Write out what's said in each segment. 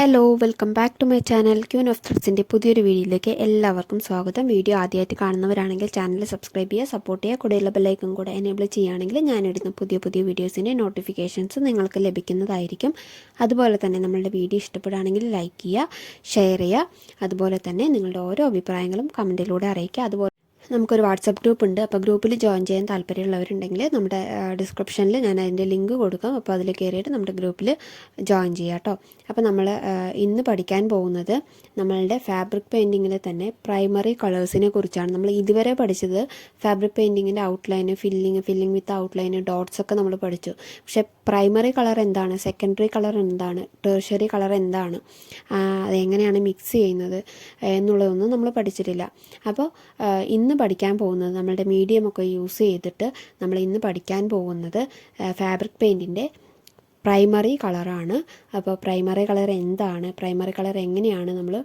Hello welcome back to my channel queen of ത്രെഡ്സിൻ്റെ പുതിയൊരു വീഡിയോയിലേക്ക് എല്ലാവർക്കും സ്വാഗതം. വീഡിയോ ആദ്യമായിട്ട് കാണുന്നവരാണെങ്കിൽ ചാനൽ സബ്സ്ക്രൈബ് ചെയ്യുക, സപ്പോർട്ട് ചെയ്യുക, കൂടെയുള്ള ബെല്ലൈക്കൺ കൂടെ എനേബിൾ ചെയ്യുകയാണെങ്കിൽ ഞാനിടുന്ന പുതിയ വീഡിയോസിൻ്റെ നോട്ടിഫിക്കേഷൻസ് നിങ്ങൾക്ക് ലഭിക്കുന്നതായിരിക്കും. അതുപോലെ തന്നെ നമ്മളുടെ വീഡിയോ ഇഷ്ടപ്പെടുകയാണെങ്കിൽ ലൈക്ക് ചെയ്യുക, ഷെയർ ചെയ്യുക. അതുപോലെ തന്നെ നിങ്ങളുടെ ഓരോ അഭിപ്രായങ്ങളും കമൻറ്റിലൂടെ അറിയിക്കുക. അതുപോലെ നമുക്കൊരു വാട്സപ്പ് ഗ്രൂപ്പ് ഉണ്ട്. അപ്പോൾ ഗ്രൂപ്പിൽ ജോയിൻ ചെയ്യാൻ താല്പര്യമുള്ളവരുണ്ടെങ്കിൽ നമ്മുടെ ഡിസ്ക്രിപ്ഷനിൽ ഞാൻ അതിൻ്റെ ലിങ്ക് കൊടുക്കാം. അപ്പോൾ അതിൽ കയറിയിട്ട് നമ്മുടെ ഗ്രൂപ്പിൽ ജോയിൻ ചെയ്യാം കേട്ടോ. അപ്പോൾ നമ്മൾ ഇന്ന് പഠിക്കാൻ പോകുന്നത് നമ്മളുടെ ഫാബ്രിക് പെയിൻറ്റിങ്ങിൽ തന്നെ പ്രൈമറി കളേഴ്സിനെ കുറിച്ചാണ്. നമ്മൾ ഇതുവരെ പഠിച്ചത് ഫാബ്രിക് പെയിൻറ്റിങ്ങിൻ്റെ ഔട്ട്ലൈന്, ഫില്ലിങ് വിത്ത് ഔട്ട്ലൈന്, ഡോട്ട്സ് ഒക്കെ നമ്മൾ പഠിച്ചു. പക്ഷേ പ്രൈമറി കളർ എന്താണ്, സെക്കൻഡറി കളർ എന്താണ്, ടെർഷ്യറി കളർ എന്താണ്, അതെങ്ങനെയാണ് മിക്സ് ചെയ്യുന്നത് എന്നുള്ളതൊന്നും നമ്മൾ പഠിച്ചിട്ടില്ല. അപ്പോൾ ഇന്ന് പഠിക്കാൻ പോകുന്നത് നമ്മളുടെ മീഡിയം ഒക്കെ യൂസ് ചെയ്തിട്ട് നമ്മൾ ഇന്ന് പഠിക്കാൻ പോകുന്നത് ഫാബ്രിക് പെയിൻറ്റിൻ്റെ പ്രൈമറി കളറാണ്. അപ്പോൾ പ്രൈമറി കളർ എന്താണ്, പ്രൈമറി കളർ എങ്ങനെയാണ് നമ്മൾ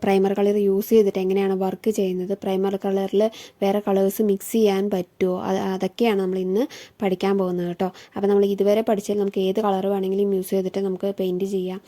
പ്രൈമർ കളർ യൂസ് ചെയ്തിട്ട് എങ്ങനെയാണ് വർക്ക് ചെയ്യുന്നത്, പ്രൈമർ കളറിൽ വേറെ കളേഴ്സ് മിക്സ് ചെയ്യാൻ പറ്റുമോ, അതൊക്കെയാണ് നമ്മൾ ഇന്ന് പഠിക്കാൻ പോകുന്നത് കേട്ടോ. അപ്പോൾ നമ്മൾ ഇതുവരെ പഠിച്ചാൽ നമുക്ക് ഏത് കളർ വേണമെങ്കിലും യൂസ് ചെയ്തിട്ട് നമുക്ക് പെയിൻറ്റ് ചെയ്യാം,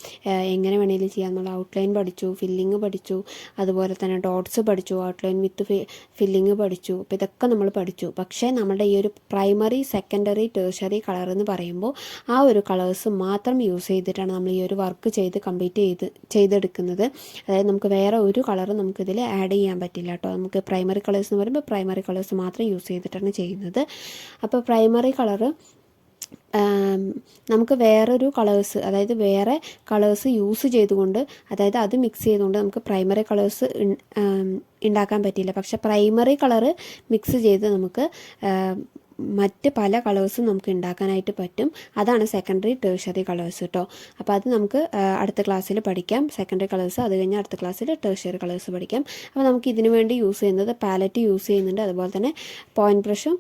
എങ്ങനെ വേണമെങ്കിലും ചെയ്യാം. നമ്മൾ ഔട്ട്ലൈൻ പഠിച്ചു, ഫില്ലിങ് പഠിച്ചു, അതുപോലെ തന്നെ ഡോട്ട്സ് പഠിച്ചു, ഔട്ട്ലൈൻ വിത്ത് ഫില്ലിങ് പഠിച്ചു. അപ്പോൾ ഇതൊക്കെ നമ്മൾ പഠിച്ചു. പക്ഷേ നമ്മുടെ ഈ ഒരു പ്രൈമറി, സെക്കൻഡറി, ടെർഷ്യറി കളർ എന്ന് പറയുമ്പോൾ ആ ഒരു കളേഴ്സ് മാത്രം യൂസ് ചെയ്തിട്ടാണ് നമ്മൾ ഈ ഒരു വർക്ക് കംപ്ലീറ്റ് ചെയ്തെടുക്കുന്നത്. അതായത് നമുക്ക് വേറെ ഒരു കളറും നമുക്കിതിൽ ആഡ് ചെയ്യാൻ പറ്റില്ല കേട്ടോ. നമുക്ക് പ്രൈമറി കളേഴ്സ് എന്ന് പറയുമ്പോൾ പ്രൈമറി കളേഴ്സ് മാത്രം യൂസ് ചെയ്തിട്ടാണ് ചെയ്യുന്നത്. അപ്പോൾ പ്രൈമറി കളറ് നമുക്ക് വേറൊരു കളേഴ്സ്, അതായത് വേറെ കളേഴ്സ് യൂസ് ചെയ്തുകൊണ്ട്, അതായത് അത് മിക്സ് ചെയ്തുകൊണ്ട് നമുക്ക് പ്രൈമറി കളേഴ്സ് ഉണ്ടാക്കാൻ പറ്റില്ല. പക്ഷേ പ്രൈമറി കളറ് മിക്സ് ചെയ്ത് നമുക്ക് മറ്റ് പല കളേഴ്സും നമുക്ക് ഉണ്ടാക്കാനായിട്ട് പറ്റും. അതാണ് സെക്കൻഡറി, ടെർഷ്യറി കളേഴ്സ് കേട്ടോ. അപ്പോൾ അത് നമുക്ക് അടുത്ത ക്ലാസ്സിൽ പഠിക്കാം. സെക്കൻഡറി കളേഴ്സ്, അത് കഴിഞ്ഞ് അടുത്ത ക്ലാസ്സിൽ ടെർഷ്യറി കളേഴ്സ് പഠിക്കാം. അപ്പോൾ നമുക്ക് ഇതിനു വേണ്ടി യൂസ് ചെയ്യുന്നത് പാലറ്റ് യൂസ് ചെയ്യുന്നുണ്ട്, അതുപോലെ തന്നെ പോയിൻറ്റ് ബ്രഷും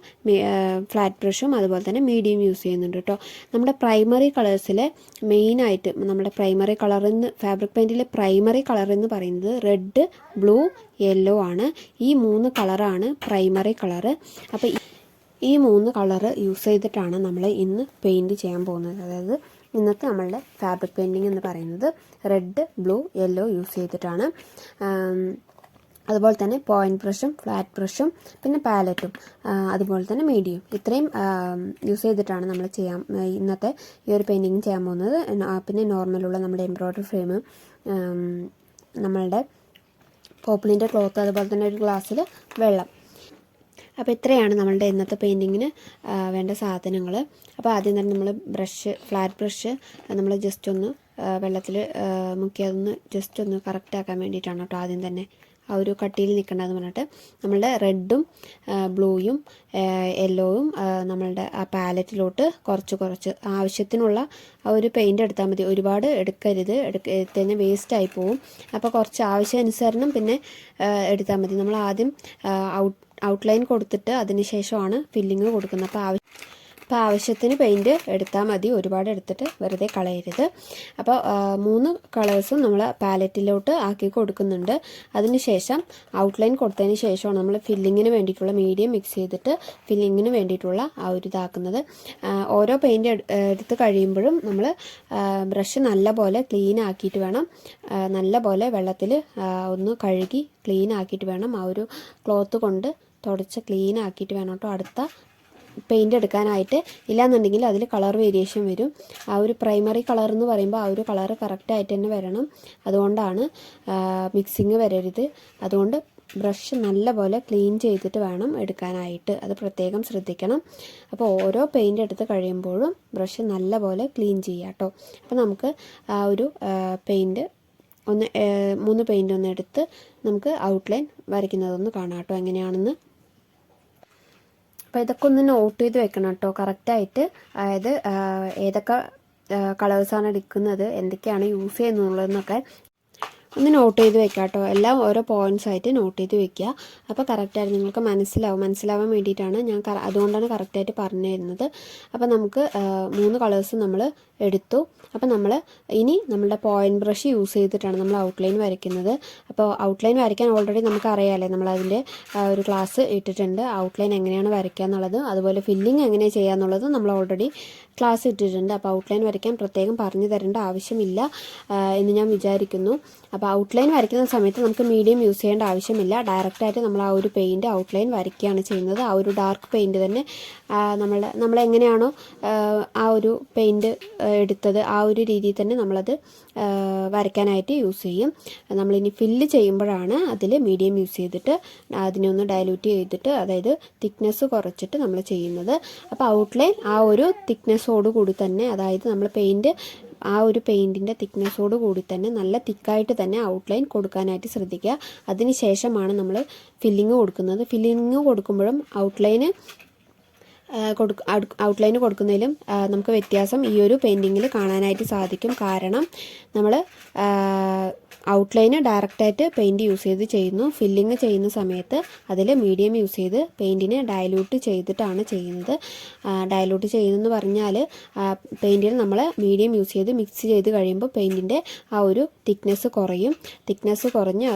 ഫ്ലാറ്റ് ബ്രഷും അതുപോലെ തന്നെ മീഡിയം യൂസ് ചെയ്യുന്നുണ്ട് കേട്ടോ. നമ്മുടെ പ്രൈമറി കളേഴ്സിലെ മെയിനായിട്ട് നമ്മുടെ പ്രൈമറി കളറെന്ന്, ഫാബ്രിക് പെയിൻറ്റിലെ പ്രൈമറി കളർ എന്ന് പറയുന്നത് റെഡ്, ബ്ലൂ, യെല്ലോ ആണ്. ഈ 3 കളറാണ് പ്രൈമറി കളറ്. അപ്പോൾ ഈ 3 കളറ് യൂസ് ചെയ്തിട്ടാണ് നമ്മൾ ഇന്ന് പെയിൻറ്റ് ചെയ്യാൻ പോകുന്നത്. അതായത് ഇന്നത്തെ നമ്മളുടെ ഫാബ്രിക് പെയിൻറ്റിങ് എന്ന് പറയുന്നത് റെഡ്, ബ്ലൂ, യെല്ലോ യൂസ് ചെയ്തിട്ടാണ്. അതുപോലെ തന്നെ പോയിൻറ്റ് ബ്രഷും ഫ്ലാറ്റ് ബ്രഷും പിന്നെ പാലറ്റും അതുപോലെ തന്നെ മീഡിയം, ഇത്രയും യൂസ് ചെയ്തിട്ടാണ് നമ്മൾ ഇന്നത്തെ ഈ ഒരു പെയിൻറ്റിങ് ചെയ്യാൻ പോകുന്നത്. പിന്നെ നോർമലുള്ള നമ്മുടെ എംബ്രോയ്ഡറി ഫ്രെയിം, നമ്മളുടെ പോപ്പിളിൻ്റെ ക്ലോത്ത്, അതുപോലെ തന്നെ ഒരു ഗ്ലാസ്സിൽ വെള്ളം. അപ്പോൾ ഇത്രയാണ് നമ്മളുടെ ഇന്നത്തെ പെയിൻറ്റിങ്ങിന് വേണ്ട സാധനങ്ങൾ. അപ്പോൾ ആദ്യം തന്നെ നമ്മൾ ഫ്ലാറ്റ് ബ്രഷ് നമ്മൾ ജസ്റ്റ് ഒന്ന് വെള്ളത്തിൽ മുക്കി അതൊന്ന് ജസ്റ്റ് ഒന്ന് കറക്റ്റാക്കാൻ വേണ്ടിയിട്ടാണ് കേട്ടോ. ആദ്യം തന്നെ ആ ഒരു കട്ടിയിൽ നിൽക്കേണ്ടതെന്ന് പറഞ്ഞിട്ട് നമ്മളുടെ റെഡും ബ്ലൂയും യെല്ലോയും നമ്മളുടെ ആ പാലറ്റിലോട്ട് കുറച്ച് ആവശ്യത്തിനുള്ള ആ ഒരു പെയിൻറ്റ് എടുത്താൽ മതി. ഒരുപാട് എടുക്കരുത്, എടുത്തതിന് വേസ്റ്റായി പോവും. അപ്പോൾ കുറച്ച് ആവശ്യാനുസരണം പിന്നെ എടുത്താൽ മതി. നമ്മൾ ആദ്യം ഔട്ട്ലൈൻ കൊടുത്തിട്ട് അതിന് ശേഷമാണ് ഫില്ലിങ് കൊടുക്കുന്നത്. അപ്പോൾ ആവശ്യത്തിന് പെയിൻറ്റ് എടുത്താൽ മതി, ഒരുപാട് എടുത്തിട്ട് വെറുതെ കളയരുത്. അപ്പോൾ 3 കളേഴ്സും നമ്മൾ പാലറ്റിലോട്ട് ആക്കി കൊടുക്കുന്നുണ്ട്. അതിന് ശേഷം ഔട്ട്ലൈൻ കൊടുത്തതിന് ശേഷമാണ് നമ്മൾ ഫില്ലിങ്ങിന് വേണ്ടിയിട്ടുള്ള മീഡിയം മിക്സ് ചെയ്തിട്ട് ഫില്ലിങ്ങിന് വേണ്ടിയിട്ടുള്ള ആ ഒരു ഇതാക്കുന്നത്. ഓരോ പെയിൻറ്റ് എടുത്ത് കഴിയുമ്പോഴും നമ്മൾ ബ്രഷ് നല്ലപോലെ ക്ലീൻ ആക്കിയിട്ട് വേണം, നല്ലപോലെ വെള്ളത്തിൽ ഒന്ന് കഴുകി ക്ലീൻ ആക്കിയിട്ട് വേണം, ആ ഒരു ക്ലോത്ത് കൊണ്ട് തുടച്ച് ക്ലീൻ ആക്കിയിട്ട് വേണം കേട്ടോ അടുത്ത പെയിൻ്റ് എടുക്കാനായിട്ട്. ഇല്ലാന്നുണ്ടെങ്കിൽ അതിൽ കളർ വേരിയേഷൻ വരും. ആ ഒരു പ്രൈമറി കളർ എന്ന് പറയുമ്പോൾ ആ ഒരു കളർ കറക്റ്റായിട്ട് തന്നെ വരണം. അതുകൊണ്ടാണ് മിക്സിങ് വരരുത്. അതുകൊണ്ട് ബ്രഷ് നല്ലപോലെ ക്ലീൻ ചെയ്തിട്ട് വേണം എടുക്കാനായിട്ട്, അത് പ്രത്യേകം ശ്രദ്ധിക്കണം. അപ്പോൾ ഓരോ പെയിൻ്റ് എടുത്ത് കഴിയുമ്പോഴും ബ്രഷ് നല്ലപോലെ ക്ലീൻ ചെയ്യാം കേട്ടോ. അപ്പോൾ നമുക്ക് ആ ഒരു പെയിൻറ്റ് 3 പെയിൻ്റ് ഒന്ന് എടുത്ത് നമുക്ക് ഔട്ട്ലൈൻ വരയ്ക്കുന്നതൊന്ന് കാണാം കേട്ടോ എങ്ങനെയാണെന്ന്. അപ്പോൾ ഇതൊക്കെ ഒന്ന് നോട്ട് ചെയ്ത് വെക്കണം കേട്ടോ കറക്റ്റായിട്ട്. അതായത് ഏതൊക്കെ കളേഴ്സാണ് എടുക്കുന്നത്, എന്തൊക്കെയാണ് യൂസ് ചെയ്യുന്നുള്ളതെന്നൊക്കെ ഒന്ന് നോട്ട് ചെയ്ത് വെക്കുക കേട്ടോ. എല്ലാം ഓരോ പോയിൻറ്റ്സ് ആയിട്ട് നോട്ട് ചെയ്ത് വെക്കുക. അപ്പോൾ കറക്റ്റായിട്ട് നിങ്ങൾക്ക് മനസ്സിലാവാൻ വേണ്ടിയിട്ടാണ് ഞാൻ അതുകൊണ്ടാണ് കറക്റ്റായിട്ട് പറഞ്ഞു തരുന്നത്. അപ്പോൾ നമുക്ക് 3 കളേഴ്സ് നമ്മൾ എടുത്തു. അപ്പോൾ നമ്മൾ ഇനി നമ്മളുടെ പോയിൻറ്റ് ബ്രഷ് യൂസ് ചെയ്തിട്ടാണ് നമ്മൾ ഔട്ട്ലൈൻ വരയ്ക്കുന്നത്. അപ്പോൾ ഔട്ട്ലൈൻ വരയ്ക്കാൻ ഓൾറെഡി നമുക്ക് അറിയാമല്ലേ, നമ്മളതിൻ്റെ ഒരു ക്ലാസ് ഇട്ടിട്ടുണ്ട്. ഔട്ട്ലൈൻ എങ്ങനെയാണ് വരയ്ക്കുക എന്നുള്ളത്, അതുപോലെ ഫില്ലിങ് എങ്ങനെ ചെയ്യുക എന്നുള്ളത് നമ്മൾ ഓൾറെഡി ക്ലാസ് ഇട്ടിട്ടുണ്ട്. അപ്പോൾ ഔട്ട്ലൈൻ വരയ്ക്കാൻ പ്രത്യേകം പറഞ്ഞു തരേണ്ട ആവശ്യമില്ല എന്ന് ഞാൻ വിചാരിക്കുന്നു. അപ്പോൾ ഔട്ട്ലൈൻ വരയ്ക്കുന്ന സമയത്ത് നമുക്ക് മീഡിയം യൂസ് ചെയ്യേണ്ട ആവശ്യമില്ല. ഡയറക്റ്റായിട്ട് നമ്മൾ ആ ഒരു പെയിൻറ്റ് ഔട്ട്ലൈൻ വരയ്ക്കുകയാണ് ചെയ്യുന്നത്. ആ ഒരു ഡാർക്ക് പെയിൻറ്റ് തന്നെ നമ്മളെങ്ങനെയാണോ ആ ഒരു പെയിൻറ്റ് എടുത്തത് ആ ഒരു രീതിയിൽ തന്നെ നമ്മളത് വരയ്ക്കാനായിട്ട് യൂസ് ചെയ്യും. നമ്മളിനി ഫില്ല് ചെയ്യുമ്പോഴാണ് അതിൽ മീഡിയം യൂസ് ചെയ്തിട്ട് അതിനെ ഒന്ന് ഡയലൂട്ട് ചെയ്തിട്ട്, അതായത് തിക്നെസ് കുറച്ചിട്ട് നമ്മൾ ചെയ്യുന്നത്. അപ്പോൾ ഔട്ട്ലൈൻ ആ ഒരു തിക്നെസ്സോട് കൂടി തന്നെ, അതായത് നമ്മൾ ആ ഒരു പെയിൻറ്റിൻ്റെ തിക്നെസ്സോട് കൂടി തന്നെ നല്ല തിക്കായിട്ട് തന്നെ ഔട്ട്ലൈൻ കൊടുക്കാനായിട്ട് ശ്രദ്ധിക്കുക. അതിന് ശേഷമാണ് നമ്മൾ ഫില്ലിങ് കൊടുക്കുന്നത്. ഫില്ലിങ് കൊടുക്കുമ്പോഴും ഔട്ട്ലൈന് കൊടുക്കുന്നതിലും നമുക്ക് വ്യത്യാസം ഈ ഒരു പെയിൻറ്റിങ്ങിൽ കാണാനായിട്ട് സാധിക്കും. കാരണം നമ്മൾ ഔട്ട്ലൈന് ഡയറക്റ്റായിട്ട് പെയിൻറ്റ് യൂസ് ചെയ്ത് ചെയ്യുന്നു. ഫില്ലിങ് ചെയ്യുന്ന സമയത്ത് അതിൽ മീഡിയം യൂസ് ചെയ്ത് പെയിൻറ്റിനെ ഡയലൂട്ട് ചെയ്തിട്ടാണ് ചെയ്യുന്നത്. ഡയലൂട്ട് ചെയ്യുന്നതെന്ന് പറഞ്ഞാൽ പെയിൻറ്റിന് നമ്മൾ മീഡിയം യൂസ് ചെയ്ത് മിക്സ് ചെയ്ത് കഴിയുമ്പോൾ പെയിൻറ്റിൻ്റെ ആ ഒരു തിക്നെസ് കുറയും. തിക്നെസ് കുറഞ്ഞ്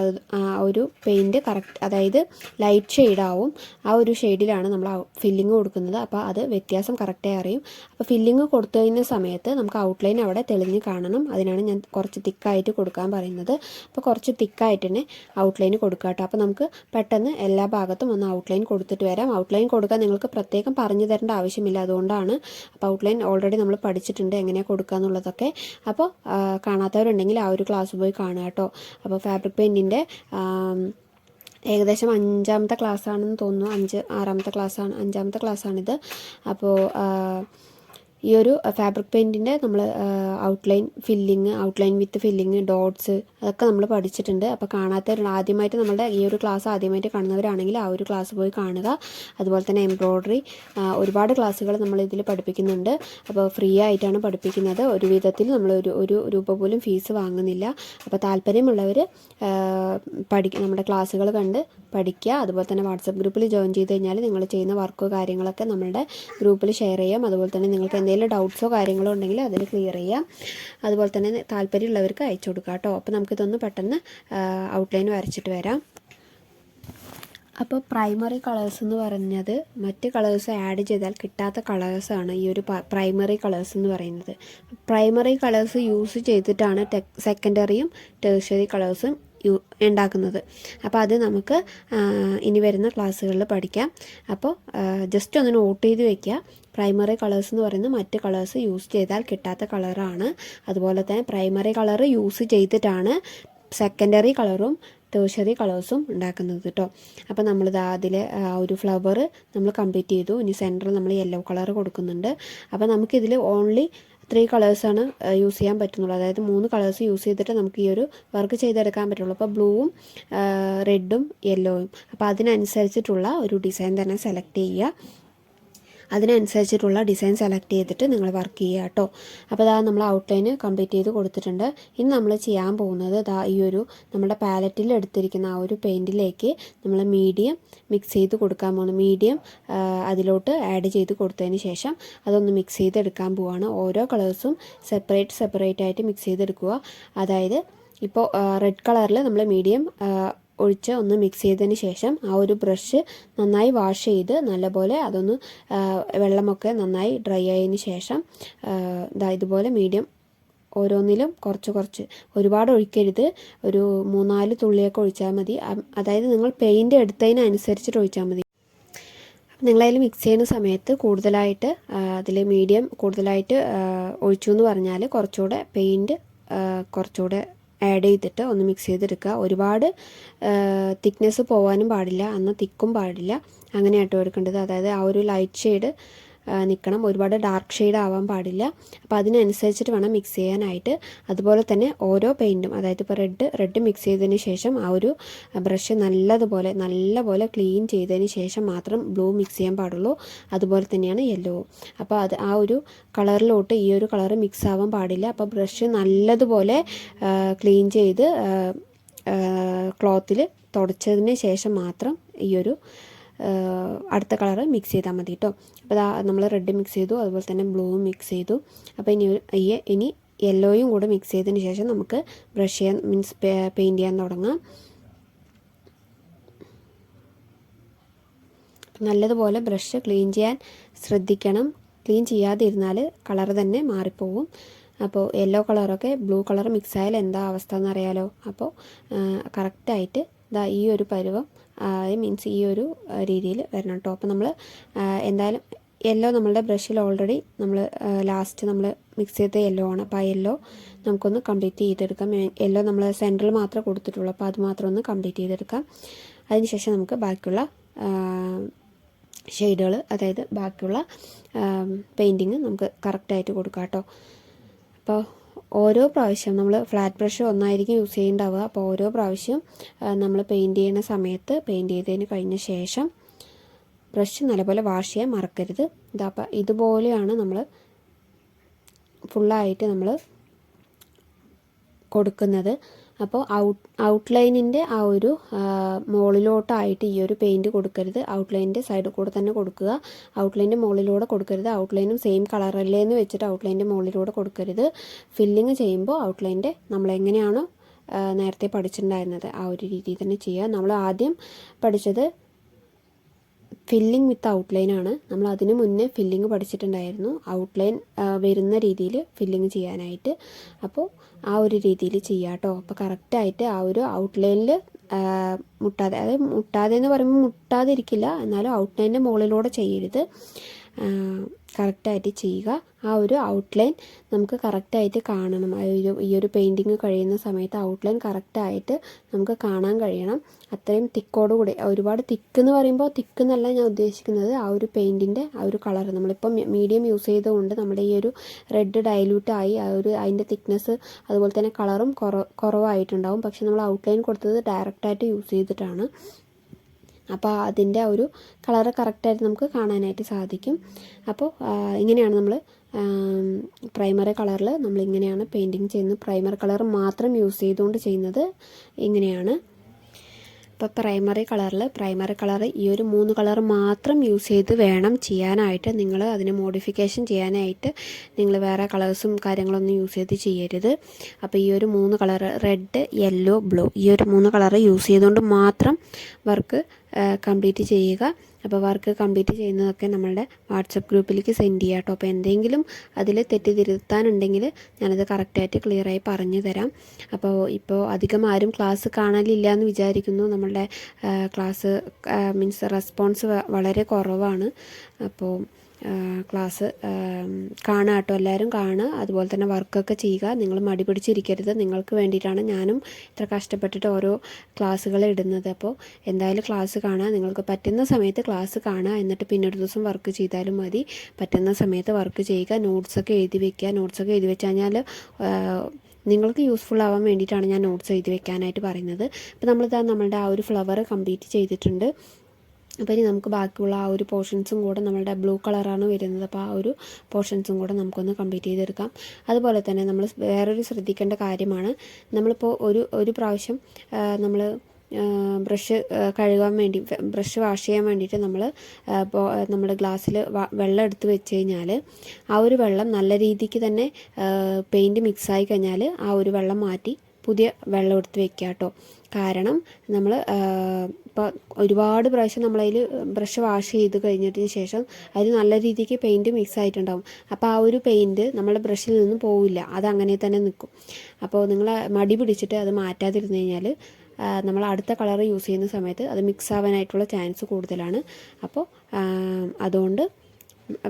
ആ ഒരു പെയിൻറ്റ് കറക്റ്റ്, അതായത് ലൈറ്റ് ഷെയ്ഡാവും. ആ ഒരു ഷെയ്ഡിലാണ് നമ്മൾ ഫില്ലിങ് കൊടുക്കുന്നത്. അപ്പോൾ അത് വ്യത്യാസം കറക്റ്റായി അറിയും. അപ്പോൾ ഫില്ലിങ് കൊടുത്തതിന് സമയത്ത് നമുക്ക് ഔട്ട്ലൈൻ അവിടെ തെളിഞ്ഞ് കാണണം. അതിനാണ് ഞാൻ കുറച്ച് തിക്കായിട്ട് കൊടുക്കാൻ പറയുന്നത്. അപ്പോൾ കുറച്ച് തിക്കായിട്ട് തന്നെ ഔട്ട്ലൈൻ കൊടുക്കുക കേട്ടോ. അപ്പോൾ നമുക്ക് പെട്ടെന്ന് എല്ലാ ഭാഗത്തും ഒന്ന് ഔട്ട്ലൈൻ കൊടുത്തിട്ട് വരാം. ഔട്ട്ലൈൻ കൊടുക്കാൻ നിങ്ങൾക്ക് പ്രത്യേകം പറഞ്ഞു തരേണ്ട ആവശ്യമില്ല, അതുകൊണ്ടാണ്. അപ്പോൾ ഔട്ട്ലൈൻ ഓൾറെഡി നമ്മൾ പഠിച്ചിട്ടുണ്ട് എങ്ങനെയാണ് കൊടുക്കുക എന്നുള്ളതൊക്കെ. അപ്പോൾ കാണാത്തവരുണ്ടെങ്കിൽ ആ ഒരു ക്ലാസ് പോയി കാണുക കേട്ടോ. അപ്പോൾ ഫാബ്രിക് പെയിൻറ്റിൻ്റെ ഏകദേശം 5ാമത്തെ ക്ലാസ്സാണെന്ന് തോന്നുന്നു. 5ാമത്തെ ക്ലാസ്സാണിത്. അപ്പോൾ ഈ ഒരു ഫാബ്രിക് പെയിൻറ്റിൻ്റെ നമ്മൾ ഔട്ട്ലൈൻ വിത്ത് ഫില്ലിങ്, ഡോട്ട്സ് അതൊക്കെ നമ്മൾ പഠിച്ചിട്ടുണ്ട്. അപ്പോൾ ആദ്യമായിട്ട് നമ്മുടെ ഈ ഒരു ക്ലാസ് ആദ്യമായിട്ട് കാണുന്നവരാണെങ്കിൽ ആ ഒരു ക്ലാസ് പോയി കാണുക. അതുപോലെ തന്നെ എംബ്രോയ്ഡറി ഒരുപാട് ക്ലാസ്സുകൾ നമ്മൾ ഇതിൽ പഠിപ്പിക്കുന്നുണ്ട്. അപ്പോൾ ഫ്രീ ആയിട്ടാണ് പഠിപ്പിക്കുന്നത്. ഒരു വിധത്തിൽ നമ്മൾ ഒരു രൂപ പോലും ഫീസ് വാങ്ങുന്നില്ല. അപ്പോൾ താല്പര്യമുള്ളവർ നമ്മുടെ ക്ലാസ്സുകൾ കണ്ട് പഠിക്കുക. അതുപോലെ തന്നെ വാട്സപ്പ് ഗ്രൂപ്പിൽ ജോയിൻ ചെയ്ത് കഴിഞ്ഞാൽ നിങ്ങൾ ചെയ്യുന്ന വർക്കോ കാര്യങ്ങളൊക്കെ നമ്മളുടെ ഗ്രൂപ്പിൽ ഷെയർ ചെയ്യാം. അതുപോലെ തന്നെ നിങ്ങൾക്ക് എന്തെങ്കിലും ഡൗട്ട്സോ കാര്യങ്ങളോ ഉണ്ടെങ്കിൽ അതിൽ ക്ലിയർ ചെയ്യാം. അതുപോലെ തന്നെ താല്പര്യമുള്ളവർക്ക് അയച്ചു കൊടുക്കാം കേട്ടോ. അപ്പോൾ നമുക്കിതൊന്ന് പെട്ടെന്ന് ഔട്ട്ലൈൻ വരച്ചിട്ട് വരാം. അപ്പോൾ പ്രൈമറി കളേഴ്സ് എന്ന് പറഞ്ഞത് മറ്റ് കളേഴ്സ് ആഡ് ചെയ്താൽ കിട്ടാത്ത കളേഴ്സാണ് ഈ ഒരു പ്രൈമറി കളേഴ്സ് എന്ന് പറയുന്നത്. പ്രൈമറി കളേഴ്സ് യൂസ് ചെയ്തിട്ടാണ് സെക്കൻഡറിയും ടേഴ്സറി കളേഴ്സും ഉണ്ടാക്കുന്നത്. അപ്പോൾ അത് നമുക്ക് ഇനി വരുന്ന ക്ലാസ്സുകളിൽ പഠിക്കാം. അപ്പോൾ ജസ്റ്റ് ഒന്ന് നോട്ട് ചെയ്ത് വയ്ക്കുക. പ്രൈമറി കളേഴ്സ് എന്ന് പറയുന്നത് മറ്റ് കളേഴ്സ് യൂസ് ചെയ്താൽ കിട്ടാത്ത കളറാണ്. അതുപോലെ തന്നെ പ്രൈമറി കളർ യൂസ് ചെയ്തിട്ടാണ് സെക്കൻഡറി കളറും ടേഴ്സറി കളേഴ്സും ഉണ്ടാക്കുന്നത് കേട്ടോ. അപ്പോൾ നമ്മളിത് അതിൽ ഒരു ഫ്ലവർ നമ്മൾ കംപ്ലീറ്റ് ചെയ്തു. ഇനി സെൻറ്ററിൽ നമ്മൾ യെല്ലോ കളർ കൊടുക്കുന്നുണ്ട്. അപ്പോൾ നമുക്കിതിൽ ഓൺലി 3 കളേഴ്സാണ് യൂസ് ചെയ്യാൻ പറ്റുന്നുള്ളൂ. അതായത് 3 കളേഴ്സ് യൂസ് ചെയ്തിട്ട് നമുക്ക് ഈ ഒരു വർക്ക് ചെയ്തെടുക്കാൻ പറ്റുള്ളൂ. അപ്പോൾ ബ്ലൂവും റെഡും യെല്ലോയും. അപ്പോൾ അതിനനുസരിച്ചിട്ടുള്ള ഒരു ഡിസൈൻ തന്നെ സെലക്ട് ചെയ്യുക. അതിനനുസരിച്ചിട്ടുള്ള ഡിസൈൻ സെലക്ട് ചെയ്തിട്ട് നിങ്ങൾ വർക്ക് ചെയ്യുക കേട്ടോ. അപ്പോൾ നമ്മൾ ഔട്ട്ലൈന് കംപ്ലീറ്റ് ചെയ്ത് കൊടുത്തിട്ടുണ്ട്. ഇനി നമ്മൾ ചെയ്യാൻ പോകുന്നത് ഈ ഒരു നമ്മുടെ പാലറ്റിൽ എടുത്തിരിക്കുന്ന ആ ഒരു പെയിൻറ്റിലേക്ക് നമ്മൾ മീഡിയം മിക്സ് ചെയ്ത് കൊടുക്കാൻ പോകുന്നു. മീഡിയം അതിലോട്ട് ആഡ് ചെയ്ത് കൊടുത്തതിന് ശേഷം അതൊന്ന് മിക്സ് ചെയ്തെടുക്കാൻ പോവുകയാണ്. ഓരോ കളേഴ്സും സെപ്പറേറ്റ് ആയിട്ട് മിക്സ് ചെയ്തെടുക്കുക. അതായത് ഇപ്പോൾ റെഡ് കളറിൽ നമ്മൾ മീഡിയം ഒഴിച്ച് ഒന്ന് മിക്സ് ചെയ്തതിന് ശേഷം ആ ഒരു ബ്രഷ് നന്നായി വാഷ് ചെയ്ത് നല്ലപോലെ അതൊന്ന് വെള്ളമൊക്കെ നന്നായി ഡ്രൈ ആയതിന് ശേഷം ഇതുപോലെ മീഡിയം ഓരോന്നിലും കുറച്ച് ഒരുപാട് ഒഴിക്കരുത്. ഒരു 3-4 തുള്ളിയൊക്കെ ഒഴിച്ചാൽ മതി. അതായത് നിങ്ങൾ പെയിൻറ്റ് എടുത്തതിനനുസരിച്ചിട്ട് ഒഴിച്ചാൽ മതി. നിങ്ങളതിൽ മിക്സ് ചെയ്യുന്ന സമയത്ത് കൂടുതലായിട്ട് അതിൽ മീഡിയം കൂടുതലായിട്ട് ഒഴിച്ചു എന്ന് പറഞ്ഞാൽ കുറച്ചുകൂടെ പെയിൻറ്റ് കുറച്ചുകൂടെ ആഡ് ചെയ്തിട്ട് ഒന്ന് മിക്സ് ചെയ്തെടുക്കുക. ഒരുപാട് തിക്നെസ് പോകാനും പാടില്ല, എന്നാൽ തിക്കും പാടില്ല. അങ്ങനെയാട്ടോ എടുക്കേണ്ടത്. അതായത് ആ ഒരു ലൈറ്റ് ഷെയ്ഡ് നിൽക്കണം, ഒരുപാട് ഡാർക്ക് ഷെയ്ഡ് ആവാൻ പാടില്ല. അപ്പോൾ അതിനനുസരിച്ചിട്ട് വേണം മിക്സ് ചെയ്യാനായിട്ട്. അതുപോലെ തന്നെ ഓരോ പെയിൻറ്റും, അതായത് ഇപ്പോൾ റെഡ് മിക്സ് ചെയ്തതിന് ശേഷം ആ ഒരു ബ്രഷ് നല്ലപോലെ ക്ലീൻ ചെയ്തതിന് ശേഷം മാത്രം ബ്ലൂ മിക്സ് ചെയ്യാൻ പാടുള്ളൂ. അതുപോലെ തന്നെയാണ് യെല്ലോ. അപ്പോൾ ആ ഒരു കളറിലോട്ട് ഈ ഒരു കളർ മിക്സ് ആവാൻ പാടില്ല. അപ്പോൾ ബ്രഷ് നല്ലതുപോലെ ക്ലീൻ ചെയ്ത് ക്ലോത്തിൽ തുടച്ചതിന് ശേഷം മാത്രം ഈ ഒരു അടുത്ത കളറ് മിക്സ് ചെയ്താൽ മതി കേട്ടോ. അപ്പോൾ നമ്മൾ റെഡ് മിക്സ് ചെയ്തു, അതുപോലെ തന്നെ ബ്ലൂവും മിക്സ് ചെയ്തു. അപ്പോൾ ഇനി യെല്ലോയും കൂടെ മിക്സ് ചെയ്തതിന് ശേഷം നമുക്ക് ബ്രഷ് ചെയ്യാൻ പെയിൻറ്റ് ചെയ്യാൻ തുടങ്ങാം. നല്ലതുപോലെ ബ്രഷ് ക്ലീൻ ചെയ്യാൻ ശ്രദ്ധിക്കണം. ക്ലീൻ ചെയ്യാതെ ഇരുന്നാൽ കളർ തന്നെ മാറിപ്പോവും. അപ്പോൾ യെല്ലോ കളറൊക്കെ ബ്ലൂ കളർ മിക്സ് ആയാൽ എന്താ അവസ്ഥ എന്നറിയാലോ. അപ്പോൾ കറക്റ്റായിട്ട് ഈ ഒരു പരുവം മീൻസ് ഈ ഒരു രീതിയിൽ വരണം കേട്ടോ. അപ്പോൾ നമ്മൾ എന്തായാലും യെല്ലോ നമ്മളുടെ ബ്രഷിൽ ഓൾറെഡി നമ്മൾ ലാസ്റ്റ് നമ്മൾ മിക്സ് ചെയ്ത യെല്ലോ ആണ്. അപ്പോൾ ആ യെല്ലോ നമുക്കൊന്ന് കംപ്ലീറ്റ് ചെയ്തെടുക്കാം. യെല്ലോ നമ്മൾ സെൻറ്ററിൽ മാത്രമേ കൊടുത്തിട്ടുള്ളൂ, അപ്പോൾ അത് മാത്രം ഒന്ന് കംപ്ലീറ്റ് ചെയ്തെടുക്കാം. അതിനുശേഷം നമുക്ക് ബാക്കിയുള്ള ഷെയ്ഡുകൾ, അതായത് ബാക്കിയുള്ള പെയിൻറ്റിങ് നമുക്ക് കറക്റ്റായിട്ട് കൊടുക്കാം കേട്ടോ. അപ്പോൾ ഓരോ പ്രാവശ്യം നമ്മൾ ഫ്ലാറ്റ് ബ്രഷ് ഒന്നായിരിക്കും യൂസ് ചെയ്യേണ്ടാവുക. അപ്പോൾ ഓരോ പ്രാവശ്യം നമ്മൾ പെയിൻറ്റ് ചെയ്യുന്ന സമയത്ത് പെയിൻറ്റ് ചെയ്തതിന് കഴിഞ്ഞ ശേഷം ബ്രഷ് നല്ലപോലെ വാഷ് ചെയ്യാൻ മറക്കരുത്. അപ്പോൾ ഇതുപോലെയാണ് നമ്മൾ ഫുള്ളായിട്ട് നമ്മൾ കൊടുക്കുന്നത്. അപ്പോൾ ഔട്ട്ലൈനിൻ്റെ ആ ഒരു മുകളിലോട്ടായിട്ട് ഈ ഒരു പെയിൻറ്റ് കൊടുക്കരുത്. ഔട്ട്ലൈനിൻ്റെ സൈഡിൽ കൂടെ തന്നെ കൊടുക്കുക. ഔട്ട്ലൈൻ്റെ മുകളിലൂടെ കൊടുക്കരുത്. ഔട്ട്ലൈനും സെയിം കളറല്ലേ എന്ന് വെച്ചിട്ട് ഔട്ട്ലൈൻ്റെ മുകളിലൂടെ കൊടുക്കരുത്. ഫില്ലിങ് ചെയ്യുമ്പോൾ ഔട്ട്ലൈൻ്റെ നമ്മളെങ്ങനെയാണോ നേരത്തെ പഠിച്ചിട്ടുണ്ടായിരുന്നത് ആ ഒരു രീതിയിൽ തന്നെ ചെയ്യുക. നമ്മൾ ആദ്യം പഠിച്ചത് ഫില്ലിംഗ് വിത്ത് ഔട്ട്ലൈനാണ്. നമ്മൾ അതിന് മുന്നേ ഫില്ലിങ് പഠിച്ചിട്ടുണ്ടായിരുന്നു, ഔട്ട്ലൈൻ വരുന്ന രീതിയിൽ ഫില്ലിങ് ചെയ്യാനായിട്ട്. അപ്പോൾ ആ ഒരു രീതിയിൽ ചെയ്യാം കേട്ടോ. അപ്പോൾ കറക്റ്റായിട്ട് ആ ഒരു ഔട്ട്ലൈനിൽ മുട്ടാതെ, അതായത് മുട്ടാതെ എന്ന് പറയുമ്പോൾ മുട്ടാതിരിക്കില്ല, എന്നാലും ഔട്ട്ലൈനിൻ്റെ മുകളിലൂടെ ചെയ്യരുത്, കറക്റ്റായിട്ട് ചെയ്യുക. ആ ഒരു ഔട്ട്ലൈൻ നമുക്ക് കറക്റ്റായിട്ട് കാണണം. ഈ ഒരു പെയിൻറ്റിങ് കഴിയുന്ന സമയത്ത് ഔട്ട്ലൈൻ കറക്റ്റായിട്ട് നമുക്ക് കാണാൻ കഴിയണം. അത്രയും തിക്കോടുകൂടി, ഒരുപാട് തിക്ക് എന്ന് പറയുമ്പോൾ തിക്ക് എന്നല്ല ഞാൻ ഉദ്ദേശിക്കുന്നത്, ആ ഒരു പെയിൻറ്റിൻ്റെ ആ ഒരു കളർ. നമ്മളിപ്പം മീഡിയം യൂസ് ചെയ്തുകൊണ്ട് നമ്മുടെ ഈ ഒരു റെഡ് ഡൈല്യൂട്ടായി അതിൻ്റെ തിക്നെസ് അതുപോലെ തന്നെ കളറും കുറവായിട്ടുണ്ടാവും. പക്ഷെ നമ്മൾ ഔട്ട്ലൈൻ കൊടുത്തത് ഡയറക്റ്റായിട്ട് യൂസ് ചെയ്തിട്ടാണ്. അപ്പോൾ അതിൻ്റെ ആ ഒരു കളറ് കറക്റ്റായിട്ട് നമുക്ക് കാണാനായിട്ട് സാധിക്കും. അപ്പോൾ ഇങ്ങനെയാണ് നമ്മൾ പ്രൈമറി കളറിൽ നമ്മളിങ്ങനെയാണ് പെയിൻറ്റിങ് ചെയ്യുന്നത്. പ്രൈമറി കളർ മാത്രം യൂസ് ചെയ്തുകൊണ്ട് ചെയ്യുന്നത് ഇങ്ങനെയാണ്. അപ്പോൾ പ്രൈമറി കളർ ഈ ഒരു 3 കളർ മാത്രം യൂസ് ചെയ്ത് വേണം ചെയ്യാനായിട്ട്. നിങ്ങൾ അതിന് മോഡിഫിക്കേഷൻ ചെയ്യാനായിട്ട് നിങ്ങൾ വേറെ കളേഴ്സും കാര്യങ്ങളൊന്നും യൂസ് ചെയ്ത് ചെയ്യരുത്. അപ്പോൾ ഈ ഒരു 3 കളർ റെഡ്, യെല്ലോ, ബ്ലൂ, ഈ ഒരു 3 കളർ യൂസ് ചെയ്തുകൊണ്ട് മാത്രം വർക്ക് കംപ്ലീറ്റ് ചെയ്യുക. അപ്പോൾ വർക്ക് കംപ്ലീറ്റ് ചെയ്യുന്നതൊക്കെ നമ്മളുടെ വാട്സപ്പ് ഗ്രൂപ്പിലേക്ക് സെൻഡ് ചെയ്യുക കേട്ടോ. അപ്പോൾ എന്തെങ്കിലും അതിൽ തെറ്റ് തിരുത്താനുണ്ടെങ്കിൽ ഞാനത് കറക്റ്റായിട്ട് ക്ലിയറായി പറഞ്ഞു തരാം. അപ്പോൾ ഇപ്പോൾ അധികം ആരും ക്ലാസ് കാണലില്ല എന്ന് വിചാരിക്കുന്നു. നമ്മളുടെ ക്ലാസ് മീൻസ് റെസ്പോൺസ് വളരെ കുറവാണ്. അപ്പോൾ ക്ലാസ് കാണുക കേട്ടോ, എല്ലാവരും കാണുക. അതുപോലെ തന്നെ വർക്കൊക്കെ ചെയ്യുക. നിങ്ങൾ മടി പിടിച്ചിരിക്കരുത്. നിങ്ങൾക്ക് വേണ്ടിയിട്ടാണ് ഞാനും ഇത്ര കഷ്ടപ്പെട്ടിട്ട് ഓരോ ക്ലാസ്സുകൾ ഇടുന്നത്. അപ്പോൾ എന്തായാലും ക്ലാസ് കാണുക. നിങ്ങൾക്ക് പറ്റുന്ന സമയത്ത് ക്ലാസ് കാണുക. എന്നിട്ട് പിന്നെ ഒരു ദിവസം വർക്ക് ചെയ്താലും മതി. പറ്റുന്ന സമയത്ത് വർക്ക് ചെയ്യുക. നോട്ട്സൊക്കെ എഴുതി വെക്കുക. നോട്ട്സൊക്കെ എഴുതി വെച്ച് കഴിഞ്ഞാൽ നിങ്ങൾക്ക് യൂസ്ഫുൾ ആവാൻ വേണ്ടിയിട്ടാണ് ഞാൻ നോട്ട്സ് എഴുതി വെക്കാനായിട്ട് പറയുന്നത്. അപ്പോൾ നമ്മളുടെ ആ ഒരു ഫ്ലവർ കംപ്ലീറ്റ് ചെയ്തിട്ടുണ്ട്. അപ്പോൾ ഇനി നമുക്ക് ബാക്കിയുള്ള ആ ഒരു പോർഷൻസും കൂടെ, നമ്മളുടെ ബ്ലൂ കളറാണ് വരുന്നത്, അപ്പോൾ ആ ഒരു പോർഷൻസും കൂടെ നമുക്കൊന്ന് കംപ്ലീറ്റ് ചെയ്തെടുക്കാം. അതുപോലെ തന്നെ നമ്മൾ വേറൊരു ശ്രദ്ധിക്കേണ്ട കാര്യമാണ്, നമ്മളിപ്പോൾ ഒരു പ്രാവശ്യം നമ്മൾ ബ്രഷ് കഴുകാൻ വേണ്ടി, ബ്രഷ് വാഷ് ചെയ്യാൻ വേണ്ടിയിട്ട് നമ്മുടെ ഗ്ലാസ്സിൽ വെള്ളം എടുത്ത് വെച്ച് കഴിഞ്ഞാൽ ആ ഒരു വെള്ളം നല്ല രീതിക്ക് തന്നെ പെയിൻറ്റ് മിക്സായി കഴിഞ്ഞാൽ ആ ഒരു വെള്ളം മാറ്റി പുതിയ വെള്ളം എടുത്ത് വെക്കുക കേട്ടോ. കാരണം നമ്മൾ ഇപ്പോൾ ഒരുപാട് പ്രാവശ്യം നമ്മളതിൽ ബ്രഷ് വാഷ് ചെയ്ത് കഴിഞ്ഞതിന് ശേഷം അതിൽ നല്ല രീതിക്ക് പെയിൻറ്റ് മിക്സ് ആയിട്ടുണ്ടാകും. അപ്പോൾ ആ ഒരു പെയിൻറ്റ് നമ്മുടെ ബ്രഷിൽ നിന്നും പോവില്ല, അത് അങ്ങനെ തന്നെ നിൽക്കും. അപ്പോൾ നിങ്ങൾ മടി പിടിച്ചിട്ട് അത് മാറ്റാതിരുന്നു കഴിഞ്ഞാൽ നമ്മൾ അടുത്ത കളർ യൂസ് ചെയ്യുന്ന സമയത്ത് അത് മിക്സ് ആവാനായിട്ടുള്ള ചാൻസ് കൂടുതലാണ്. അപ്പോൾ അതുകൊണ്ട്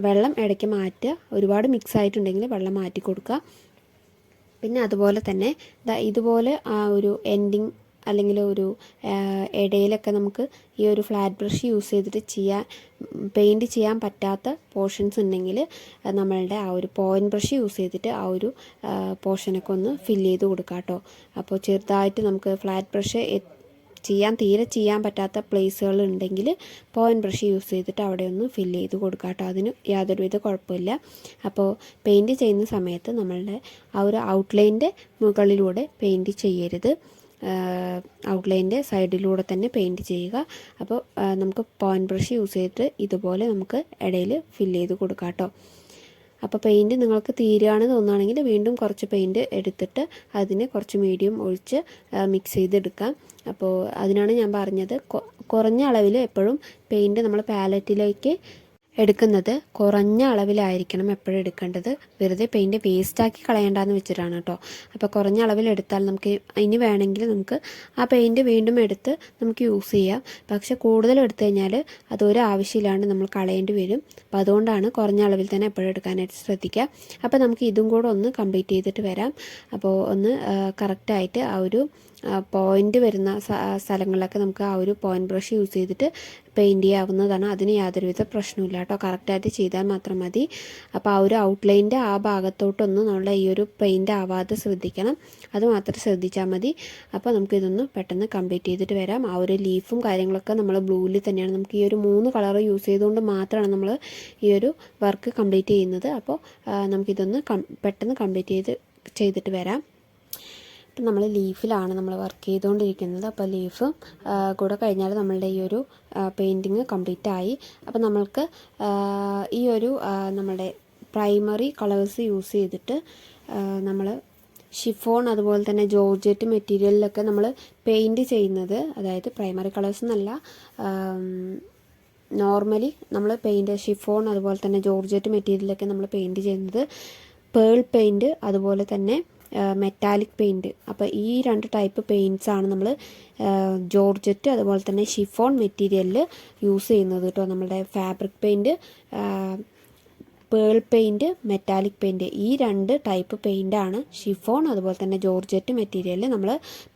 വെള്ളം ഇടയ്ക്ക് മാറ്റുക. ഒരുപാട് മിക്സ് ആയിട്ടുണ്ടെങ്കിൽ വെള്ളം മാറ്റി കൊടുക്കുക. പിന്നെ അതുപോലെ തന്നെ ഇതുപോലെ ആ ഒരു എൻഡിങ് അല്ലെങ്കിൽ ഒരു ഇടയിലൊക്കെ നമുക്ക് ഈ ഒരു ഫ്ലാറ്റ് ബ്രഷ് യൂസ് ചെയ്തിട്ട് പെയിൻറ്റ് ചെയ്യാൻ പറ്റാത്ത പോർഷൻസ് ഉണ്ടെങ്കിൽ നമ്മളുടെ ആ ഒരു പോയിൻറ്റ് ബ്രഷ് യൂസ് ചെയ്തിട്ട് ആ ഒരു പോർഷനൊക്കെ ഒന്ന് ഫില്ല് ചെയ്ത് കൊടുക്കാം കേട്ടോ. അപ്പോൾ ചെറുതായിട്ട് നമുക്ക് ഫ്ലാറ്റ് ബ്രഷ് തീരെ ചെയ്യാൻ പറ്റാത്ത പ്ലേസുകൾ ഉണ്ടെങ്കിൽ പോയിൻറ്റ് ബ്രഷ് യൂസ് ചെയ്തിട്ട് അവിടെ ഒന്ന് ഫില്ല് ചെയ്ത് കൊടുക്കുക കേട്ടോ. അതിന് യാതൊരുവിധ കുഴപ്പമില്ല. അപ്പോൾ പെയിൻറ്റ് ചെയ്യുന്ന സമയത്ത് നമ്മളുടെ ആ ഒരു ഔട്ട്ലൈൻ്റെ മുകളിലൂടെ പെയിൻറ്റ് ചെയ്യരുത്. ഔട്ട്ലൈൻ്റെ സൈഡിലൂടെ തന്നെ പെയിൻറ്റ് ചെയ്യുക. അപ്പോൾ നമുക്ക് പോയിൻറ്റ് ബ്രഷ് യൂസ് ചെയ്തിട്ട് ഇതുപോലെ നമുക്ക് ഇടയിൽ ഫില്ല് ചെയ്ത് കൊടുക്കാം കേട്ടോ. അപ്പോൾ പെയിൻറ്റ് നിങ്ങൾക്ക് തീരുകയാണെന്ന് തോന്നുകയാണെങ്കിൽ വീണ്ടും കുറച്ച് പെയിൻറ്റ് എടുത്തിട്ട് അതിന് കുറച്ച് മീഡിയം ഒഴിച്ച് മിക്സ് ചെയ്തെടുക്കാം. അപ്പോൾ അതിനാണ് ഞാൻ പറഞ്ഞത് കുറഞ്ഞ അളവിൽ എപ്പോഴും പെയിൻറ്റ് നമ്മൾ പാലറ്റിലേക്ക് എടുക്കുന്നത് കുറഞ്ഞ അളവിലായിരിക്കണം എപ്പോഴും എടുക്കേണ്ടത്. വെറുതെ പെയിൻറ്റ് വേസ്റ്റാക്കി കളയേണ്ടെന്ന് വെച്ചിട്ടാണ് കേട്ടോ. അപ്പോൾ കുറഞ്ഞ അളവിലെടുത്താൽ നമുക്ക് ഇനി വേണമെങ്കിൽ നമുക്ക് ആ പെയിൻറ്റ് വീണ്ടും എടുത്ത് നമുക്ക് യൂസ് ചെയ്യാം. പക്ഷെ കൂടുതൽ എടുത്തു കഴിഞ്ഞാൽ അതൊരു ആവശ്യമില്ലാണ്ട് നമ്മൾ കളയേണ്ടി വരും. അപ്പോൾ അതുകൊണ്ടാണ് കുറഞ്ഞ അളവിൽ തന്നെ എപ്പോഴും എടുക്കാനായിട്ട് ശ്രദ്ധിക്കുക. അപ്പോൾ നമുക്ക് ഇതും കൂടെ ഒന്ന് കംപ്ലീറ്റ് ചെയ്തിട്ട് വരാം. അപ്പോൾ ഒന്ന് കറക്റ്റായിട്ട് ആ ഒരു പോയിൻ്റ് വരുന്ന സ്ഥലങ്ങളിലൊക്കെ നമുക്ക് ആ ഒരു പോയിൻറ്റ് ബ്രഷ് യൂസ് ചെയ്തിട്ട് പെയിൻറ്റ് ചെയ്യാവുന്നതാണ്. അതിന് യാതൊരുവിധ പ്രശ്നമില്ല കേട്ടോ. കറക്റ്റായിട്ട് ചെയ്താൽ മാത്രം മതി. അപ്പോൾ ആ ഒരു ഔട്ട്ലൈൻ്റെ ആ ഭാഗത്തോട്ടൊന്നും നമ്മുടെ ഈ ഒരു പെയിൻറ്റ് ആവാതെ ശ്രദ്ധിക്കണം. അത് മാത്രം ശ്രദ്ധിച്ചാൽ മതി. അപ്പോൾ നമുക്കിതൊന്ന് പെട്ടെന്ന് കംപ്ലീറ്റ് ചെയ്തിട്ട് വരാം. ആ ഒരു ലീഫും കാര്യങ്ങളൊക്കെ നമ്മൾ ബ്ലൂവിൽ തന്നെയാണ്. നമുക്ക് ഈ ഒരു 3 കളർ യൂസ് ചെയ്തുകൊണ്ട് മാത്രമാണ് നമ്മൾ ഈ ഒരു വർക്ക് കംപ്ലീറ്റ് ചെയ്യുന്നത്. അപ്പോൾ നമുക്കിതൊന്ന് പെട്ടെന്ന് കംപ്ലീറ്റ് ചെയ്തിട്ട് വരാം. ഇപ്പം നമ്മൾ ലീഫിലാണ് നമ്മൾ വർക്ക് ചെയ്തുകൊണ്ടിരിക്കുന്നത്. അപ്പോൾ ലീഫ് കൂടെ കഴിഞ്ഞാൽ നമ്മളുടെ ഈ ഒരു പെയിൻറ്റിങ് കംപ്ലീറ്റ് ആയി. അപ്പോൾ നമ്മൾക്ക് ഈ ഒരു നമ്മുടെ പ്രൈമറി കളേഴ്സ് യൂസ് ചെയ്തിട്ട് നമ്മൾ ഷിഫോൺ അതുപോലെ തന്നെ ജോർജറ്റ് മെറ്റീരിയലിലൊക്കെ നമ്മൾ പെയിൻറ്റ് ചെയ്യുന്നത്, അതായത് പ്രൈമറി കളേഴ്സ് എന്നല്ല, നോർമലി നമ്മൾ പെയിൻറ്റ് ഷിഫോൺ അതുപോലെ തന്നെ ജോർജറ്റ് മെറ്റീരിയലൊക്കെ നമ്മൾ പെയിൻറ്റ് ചെയ്യുന്നത് പേൾ പെയിൻറ്റ് അതുപോലെ തന്നെ മെറ്റാലിക് പെയിൻറ്റ്. അപ്പോൾ ഈ 2 ടൈപ്പ് പെയിൻറ്റ്സാണ് നമ്മൾ ജോർജറ്റ് അതുപോലെ തന്നെ ഷിഫോൺ മെറ്റീരിയലിൽ യൂസ് ചെയ്യുന്നത് കേട്ടോ. നമ്മുടെ fabric paint, pearl paint, metallic paint, ഈ 2 ടൈപ്പ് പെയിൻറ്റാണ് ഷിഫോൺ അതുപോലെ തന്നെ ജോർജറ്റ് മെറ്റീരിയലിൽ നമ്മൾ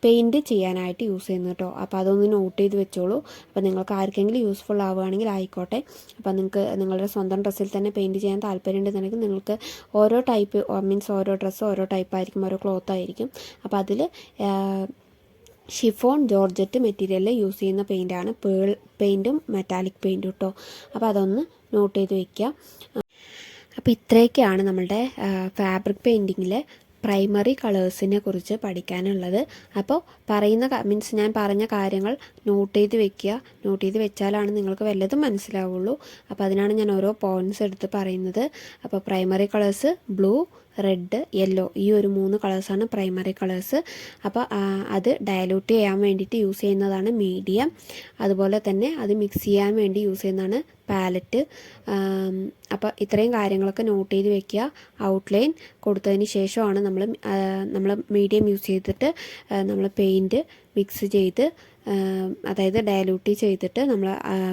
പെയിൻറ്റ് ചെയ്യാനായിട്ട് യൂസ് ചെയ്യുന്നത് കേട്ടോ. അപ്പോൾ അതൊന്ന് നോട്ട് ചെയ്ത് വെച്ചോളൂ. അപ്പോൾ നിങ്ങൾക്ക് ആർക്കെങ്കിലും യൂസ്ഫുൾ ആവുകയാണെങ്കിൽ ആയിക്കോട്ടെ. അപ്പോൾ നിങ്ങൾക്ക് നിങ്ങളുടെ സ്വന്തം ഡ്രസ്സിൽ തന്നെ പെയിൻറ്റ് ചെയ്യാൻ താല്പര്യം ഉണ്ടെന്നുണ്ടെങ്കിൽ നിങ്ങൾക്ക് ഓരോ ടൈപ്പ് മീൻസ് ഓരോ ഡ്രസ്സ് ഓരോ ടൈപ്പായിരിക്കും, ഓരോ ക്ലോത്ത് ആയിരിക്കും. അപ്പോൾ അതിൽ ഷിഫോൺ ജോർജറ്റ് മെറ്റീരിയലിൽ യൂസ് ചെയ്യുന്ന പെയിൻറ്റാണ് പേൾ പെയിൻറ്റും മെറ്റാലിക് പെയിൻറ്റും കേട്ടോ. അപ്പോൾ അതൊന്ന് നോട്ട് ചെയ്ത് വയ്ക്കുക. അപ്പോൾ ഇത്രയൊക്കെയാണ് നമ്മളുടെ ഫാബ്രിക് പെയിൻറ്റിങ്ങിലെ പ്രൈമറി കളേഴ്സിനെ കുറിച്ച് പഠിക്കാനുള്ളത്. അപ്പോൾ ഞാൻ പറഞ്ഞ കാര്യങ്ങൾ നോട്ട് ചെയ്ത് വെക്കുക. നോട്ട് ചെയ്ത് വെച്ചാലാണ് നിങ്ങൾക്ക് വല്ലതും മനസ്സിലാവുള്ളൂ. അപ്പോൾ അതിനാണ് ഞാൻ ഓരോ പോയിൻറ്റ്സ് എടുത്ത് പറയുന്നത്. അപ്പോൾ primary colours blue, red, yellow, ഈ ഒരു 3 കളേഴ്സാണ് പ്രൈമറി കളേഴ്സ്. അപ്പോൾ അത് ഡയലൂട്ട് ചെയ്യാൻ വേണ്ടിയിട്ട് യൂസ് ചെയ്യുന്നതാണ് മീഡിയം. അതുപോലെ തന്നെ അത് മിക്സ് ചെയ്യാൻ വേണ്ടി യൂസ് ചെയ്യുന്നതാണ് പാലറ്റ്. അപ്പോൾ ഇത്രയും കാര്യങ്ങളൊക്കെ നോട്ട് ചെയ്ത് വെക്കുക. ഔട്ട്ലൈൻ കൊടുത്തതിന് ശേഷമാണ് നമ്മൾ മീഡിയം യൂസ് ചെയ്തിട്ട് നമ്മൾ പെയിൻറ്റ് മിക്സ് ചെയ്ത്, അതായത് ഡയലൂട്ട് ചെയ്തിട്ട് നമ്മൾ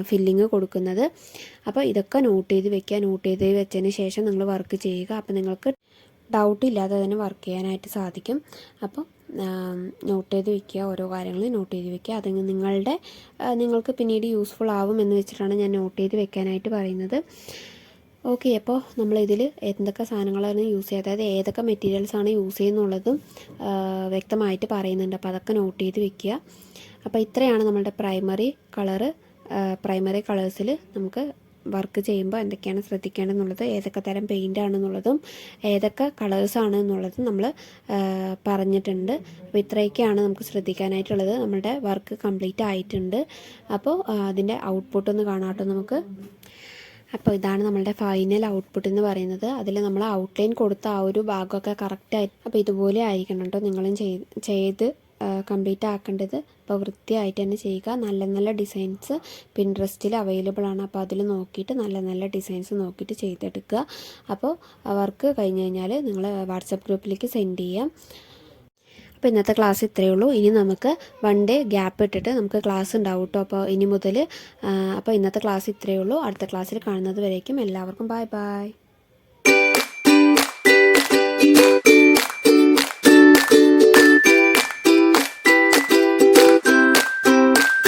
ഫില്ലിങ് കൊടുക്കുന്നത്. അപ്പോൾ ഇതൊക്കെ നോട്ട് ചെയ്ത് വെക്കുക. നോട്ട് ചെയ്ത് വെച്ചതിന് ശേഷം നിങ്ങൾ വർക്ക് ചെയ്യുക. അപ്പോൾ നിങ്ങൾക്ക് ഡൗട്ട് ഇല്ലാതെ തന്നെ വർക്ക് ചെയ്യാനായിട്ട് സാധിക്കും. അപ്പോൾ നോട്ട് ചെയ്ത് വയ്ക്കുക. ഓരോ കാര്യങ്ങളും നോട്ട് ചെയ്ത് വയ്ക്കുക. അത് നിങ്ങൾക്ക് പിന്നീട് യൂസ്ഫുൾ ആവും എന്ന് വെച്ചിട്ടാണ് ഞാൻ നോട്ട് ചെയ്ത് വെക്കാനായിട്ട് പറയുന്നത്. ഓക്കെ, അപ്പോൾ നമ്മളിതിൽ എന്തൊക്കെ സാധനങ്ങളാണ് യൂസ് ചെയ്യുക, അതായത് ഏതൊക്കെ മെറ്റീരിയൽസാണ് യൂസ് ചെയ്യുന്നുള്ളതും വ്യക്തമായിട്ട് പറയുന്നുണ്ട്. അപ്പോൾ അതൊക്കെ നോട്ട് ചെയ്ത് വെക്കുക. അപ്പോൾ ഇത്രയാണ് നമ്മളുടെ പ്രൈമറി കളേഴ്സിൽ നമുക്ക് വർക്ക് ചെയ്യുമ്പോൾ എന്തൊക്കെയാണ് ശ്രദ്ധിക്കേണ്ടതെന്നുള്ളത്, ഏതൊക്കെ തരം പെയിൻ്റ് ആണെന്നുള്ളതും ഏതൊക്കെ കളേഴ്സാണ് എന്നുള്ളതും നമ്മൾ പറഞ്ഞിട്ടുണ്ട്. അപ്പോൾ ഇത്രയൊക്കെയാണ് നമുക്ക് ശ്രദ്ധിക്കാനായിട്ടുള്ളത്. നമ്മുടെ വർക്ക് കംപ്ലീറ്റ് ആയിട്ടുണ്ട്. അപ്പോൾ അതിൻ്റെ ഔട്ട്പുട്ട് ഒന്ന് കാണാട്ടോ നമുക്ക്. അപ്പോൾ ഇതാണ് നമ്മളുടെ ഫൈനൽ ഔട്ട്പുട്ട് എന്ന് പറയുന്നത്. അതിൽ നമ്മൾ ഔട്ട്ലൈൻ കൊടുത്ത ആ ഒരു ഭാഗമൊക്കെ കറക്റ്റായി. അപ്പോൾ ഇതുപോലെ ആയിരിക്കണം കേട്ടോ നിങ്ങളും ചെയ്ത് കംപ്ലീറ്റ് ആക്കേണ്ടത്. അപ്പോൾ വൃത്തിയായിട്ട് തന്നെ ചെയ്യുക. നല്ല നല്ല ഡിസൈൻസ് പിൻട്രസ്റ്റിൽ അവൈലബിൾ ആണ്. അപ്പോൾ അതിൽ നോക്കിയിട്ട് നല്ല നല്ല ഡിസൈൻസ് നോക്കിയിട്ട് ചെയ്തെടുക്കുക. അപ്പോൾ വർക്ക് കഴിഞ്ഞ് കഴിഞ്ഞാൽ നിങ്ങൾ വാട്സപ്പ് ഗ്രൂപ്പിലേക്ക് സെൻഡ് ചെയ്യാം. അപ്പോൾ ഇന്നത്തെ ക്ലാസ് ഇത്രയേ ഉള്ളൂ. ഇനി നമുക്ക് 1 ഡേ ഗ്യാപ്പ് ഇട്ടിട്ട് നമുക്ക് ക്ലാസ് ഉണ്ടാവും കേട്ടോ. അപ്പോൾ ഇനി മുതൽ അപ്പോൾ ഇന്നത്തെ ക്ലാസ് ഇത്രയേ ഉള്ളൂ. അടുത്ത ക്ലാസ്സിൽ കാണുന്നത് വരേക്കും എല്ലാവർക്കും ബൈ ബൈ.